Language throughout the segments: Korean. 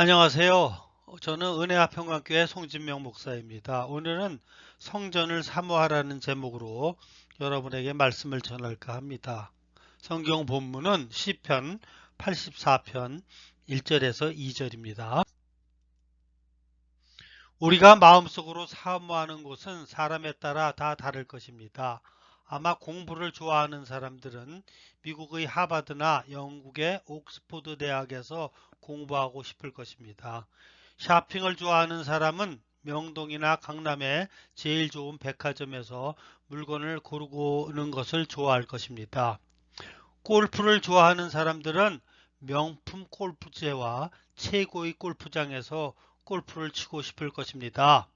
안녕하세요. 저는 은혜화평강교회 송진명 목사입니다. 오늘은 성전을 사모하라는 제목으로 여러분에게 말씀을 전할까 합니다. 성경 본문은 시편 84편 1절에서 2절입니다. 우리가 마음속으로 사모하는 곳은 사람에 따라 다 다를 것입니다. 아마 공부를 좋아하는 사람들은 미국의 하버드나 영국의 옥스포드 대학에서 공부하고 싶을 것입니다. 쇼핑을 좋아하는 사람은 명동이나 강남의 제일 좋은 백화점에서 물건을 고르고 오는 것을 좋아할 것입니다. 골프를 좋아하는 사람들은 명품 골프채와 최고의 골프장에서 골프를 치고 싶을 것입니다.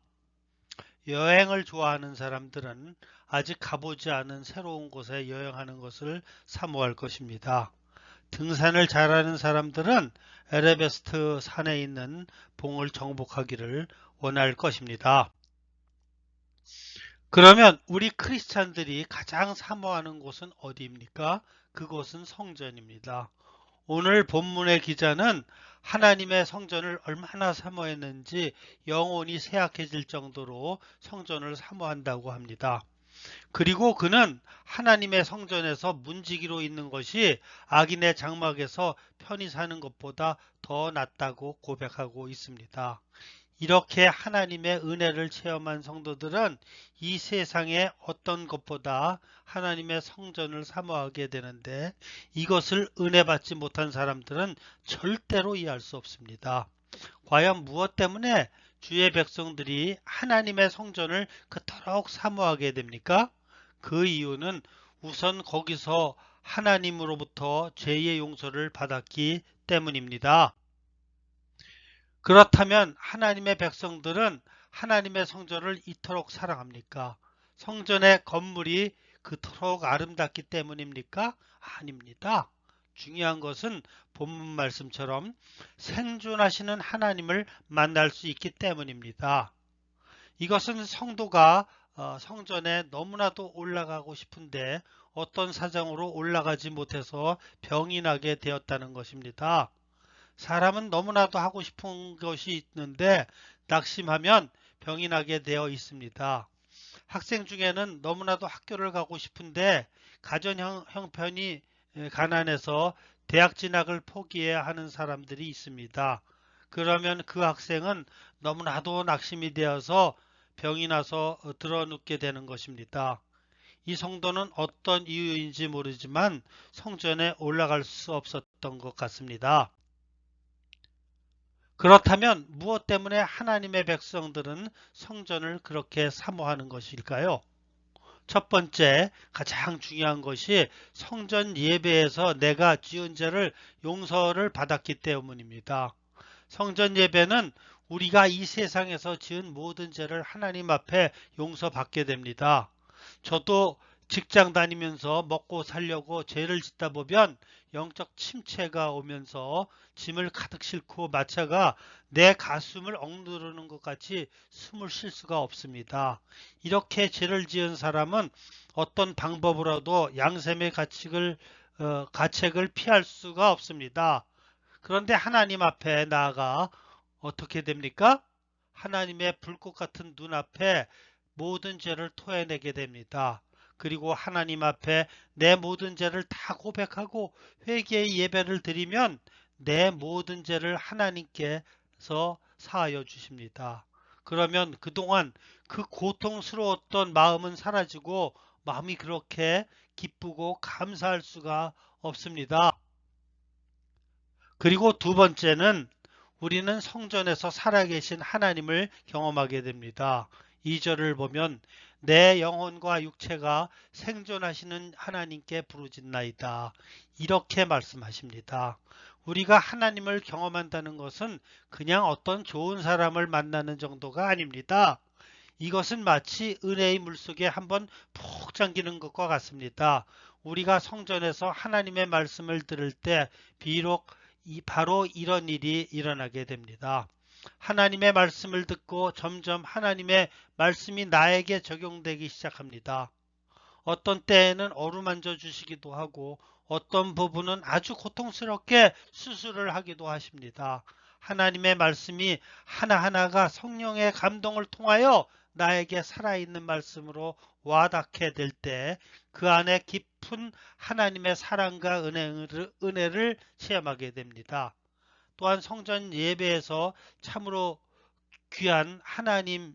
여행을 좋아하는 사람들은 아직 가보지 않은 새로운 곳에 여행하는 것을 사모할 것입니다. 등산을 잘하는 사람들은 에베레스트 산에 있는 봉을 정복하기를 원할 것입니다. 그러면 우리 크리스찬들이 가장 사모하는 곳은 어디입니까? 그곳은 성전입니다. 오늘 본문의 기자는 하나님의 성전을 얼마나 사모했는지 영혼이 쇠약해질 정도로 성전을 사모한다고 합니다. 그리고 그는 하나님의 성전에서 문지기로 있는 것이 악인의 장막에서 편히 사는 것보다 더 낫다고 고백하고 있습니다. 이렇게 하나님의 은혜를 체험한 성도들은 이 세상의 어떤 것보다 하나님의 성전을 사모하게 되는데, 이것을 은혜 받지 못한 사람들은 절대로 이해할 수 없습니다. 과연 무엇 때문에 주의 백성들이 하나님의 성전을 그토록 사모하게 됩니까? 그 이유는 우선 거기서 하나님으로부터 죄의 용서를 받았기 때문입니다. 그렇다면 하나님의 백성들은 하나님의 성전을 이토록 사랑합니까? 성전의 건물이 그토록 아름답기 때문입니까? 아닙니다. 중요한 것은 본문 말씀처럼 생존하시는 하나님을 만날 수 있기 때문입니다. 이것은 성도가 성전에 너무나도 올라가고 싶은데 어떤 사정으로 올라가지 못해서 병이 나게 되었다는 것입니다. 사람은 너무나도 하고 싶은 것이 있는데 낙심하면 병이 나게 되어 있습니다. 학생 중에는 너무나도 학교를 가고 싶은데 가정 형편이 가난해서 대학 진학을 포기해야 하는 사람들이 있습니다. 그러면 그 학생은 너무나도 낙심이 되어서 병이 나서 드러눕게 되는 것입니다. 이 성도는 어떤 이유인지 모르지만 성전에 올라갈 수 없었던 것 같습니다. 그렇다면 무엇 때문에 하나님의 백성들은 성전을 그렇게 사모하는 것일까요? 첫 번째, 가장 중요한 것이 성전 예배에서 내가 지은 죄를 용서를 받았기 때문입니다. 성전 예배는 우리가 이 세상에서 지은 모든 죄를 하나님 앞에 용서받게 됩니다. 저도 직장 다니면서 먹고 살려고 죄를 짓다 보면 영적 침체가 오면서 짐을 가득 싣고 마차가 내 가슴을 억누르는 것 같이 숨을 쉴 수가 없습니다. 이렇게 죄를 지은 사람은 어떤 방법으로도 양심의 가책을 피할 수가 없습니다. 그런데 하나님 앞에 나아가 어떻게 됩니까? 하나님의 불꽃 같은 눈앞에 모든 죄를 토해내게 됩니다. 그리고 하나님 앞에 내 모든 죄를 다 고백하고 회개의 예배를 드리면 내 모든 죄를 하나님께서 사하여 주십니다. 그러면 그동안 그 고통스러웠던 마음은 사라지고 마음이 그렇게 기쁘고 감사할 수가 없습니다. 그리고 두 번째는 우리는 성전에서 살아계신 하나님을 경험하게 됩니다. 2절을 보면 내 영혼과 육체가 생존하시는 하나님께 부르짖나이다. 이렇게 말씀하십니다. 우리가 하나님을 경험한다는 것은 그냥 어떤 좋은 사람을 만나는 정도가 아닙니다. 이것은 마치 은혜의 물속에 한번 푹 잠기는 것과 같습니다. 우리가 성전에서 하나님의 말씀을 들을 때 비록 바로 이런 일이 일어나게 됩니다. 하나님의 말씀을 듣고 점점 하나님의 말씀이 나에게 적용되기 시작합니다. 어떤 때에는 어루만져 주시기도 하고 어떤 부분은 아주 고통스럽게 수술을 하기도 하십니다. 하나님의 말씀이 하나하나가 성령의 감동을 통하여 나에게 살아있는 말씀으로 와닿게 될 때 그 안에 깊은 하나님의 사랑과 은혜를 체험하게 됩니다. 또한 성전 예배에서 참으로 귀한 하나님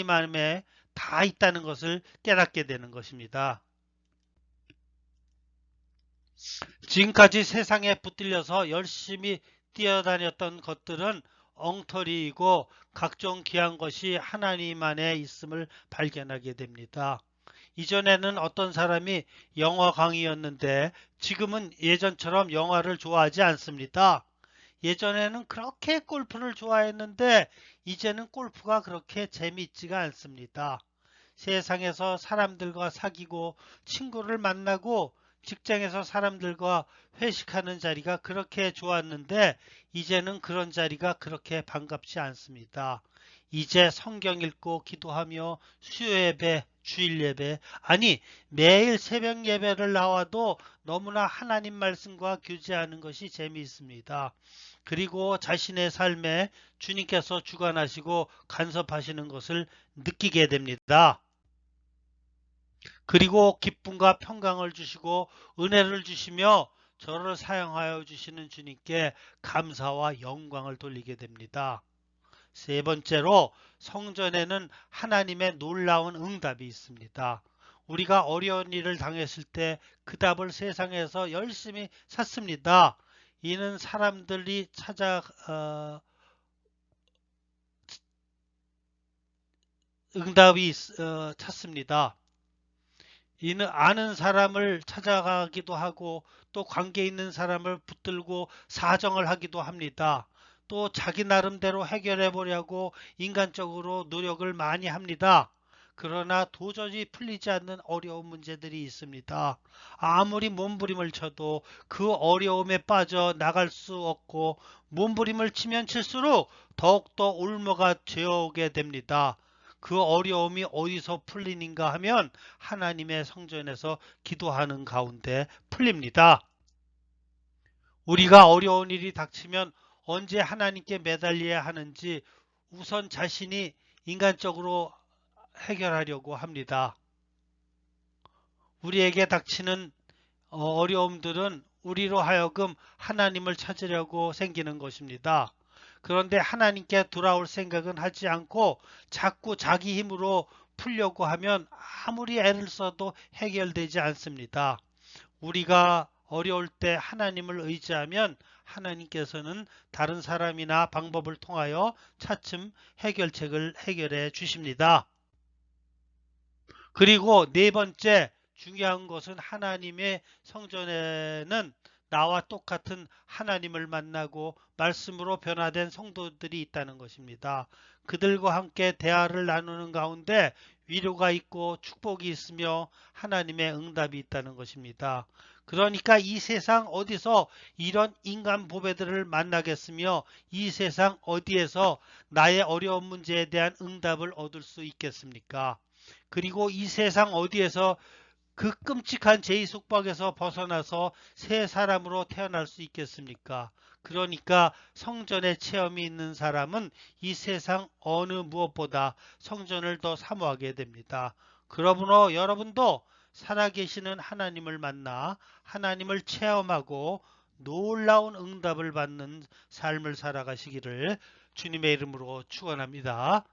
안에 다 있다는 것을 깨닫게 되는 것입니다. 지금까지 세상에 붙들려서 열심히 뛰어다녔던 것들은 엉터리이고 각종 귀한 것이 하나님 안에 있음을 발견하게 됩니다. 이전에는 어떤 사람이 영화광이었는데 지금은 예전처럼 영화를 좋아하지 않습니다. 예전에는 그렇게 골프를 좋아했는데 이제는 골프가 그렇게 재미있지가 않습니다. 세상에서 사람들과 사귀고 친구를 만나고 직장에서 사람들과 회식하는 자리가 그렇게 좋았는데 이제는 그런 자리가 그렇게 반갑지 않습니다. 이제 성경 읽고 기도하며 수요예배, 주일예배, 아니 매일 새벽 예배를 나와도 너무나 하나님 말씀과 교제하는 것이 재미있습니다. 그리고 자신의 삶에 주님께서 주관하시고 간섭하시는 것을 느끼게 됩니다. 그리고 기쁨과 평강을 주시고 은혜를 주시며 저를 사용하여 주시는 주님께 감사와 영광을 돌리게 됩니다. 세 번째로 성전에는 하나님의 놀라운 응답이 있습니다. 우리가 어려운 일을 당했을 때 그 답을 세상에서 열심히 찾습니다. 이는 사람들이 응답이 찾습니다. 이는 아는 사람을 찾아가기도 하고 또 관계 있는 사람을 붙들고 사정을 하기도 합니다. 또 자기 나름대로 해결해 보려고 인간적으로 노력을 많이 합니다. 그러나 도저히 풀리지 않는 어려운 문제들이 있습니다. 아무리 몸부림을 쳐도 그 어려움에 빠져 나갈 수 없고 몸부림을 치면 칠수록 더욱더 울모가 되어오게 됩니다. 그 어려움이 어디서 풀리는가 하면 하나님의 성전에서 기도하는 가운데 풀립니다. 우리가 어려운 일이 닥치면 언제 하나님께 매달려야 하는지 우선 자신이 인간적으로 해결하려고 합니다. 우리에게 닥치는 어려움들은 우리로 하여금 하나님을 찾으려고 생기는 것입니다. 그런데 하나님께 돌아올 생각은 하지 않고 자꾸 자기 힘으로 풀려고 하면 아무리 애를 써도 해결되지 않습니다. 우리가 어려울 때 하나님을 의지하면 하나님께서는 다른 사람이나 방법을 통하여 차츰 해결책을 해결해 주십니다. 그리고 네 번째 중요한 것은 하나님의 성전에는 나와 똑같은 하나님을 만나고 말씀으로 변화된 성도들이 있다는 것입니다. 그들과 함께 대화를 나누는 가운데 위로가 있고 축복이 있으며 하나님의 응답이 있다는 것입니다. 그러니까 이 세상 어디서 이런 인간 보배들을 만나겠으며 이 세상 어디에서 나의 어려운 문제에 대한 응답을 얻을 수 있겠습니까? 그리고 이 세상 어디에서 그 끔찍한 죄의 속박에서 벗어나서 새 사람으로 태어날 수 있겠습니까? 그러니까 성전의 체험이 있는 사람은 이 세상 어느 무엇보다 성전을 더 사모하게 됩니다. 그러므로 여러분도 살아계시는 하나님을 만나 하나님을 체험하고 놀라운 응답을 받는 삶을 살아가시기를 주님의 이름으로 축원합니다.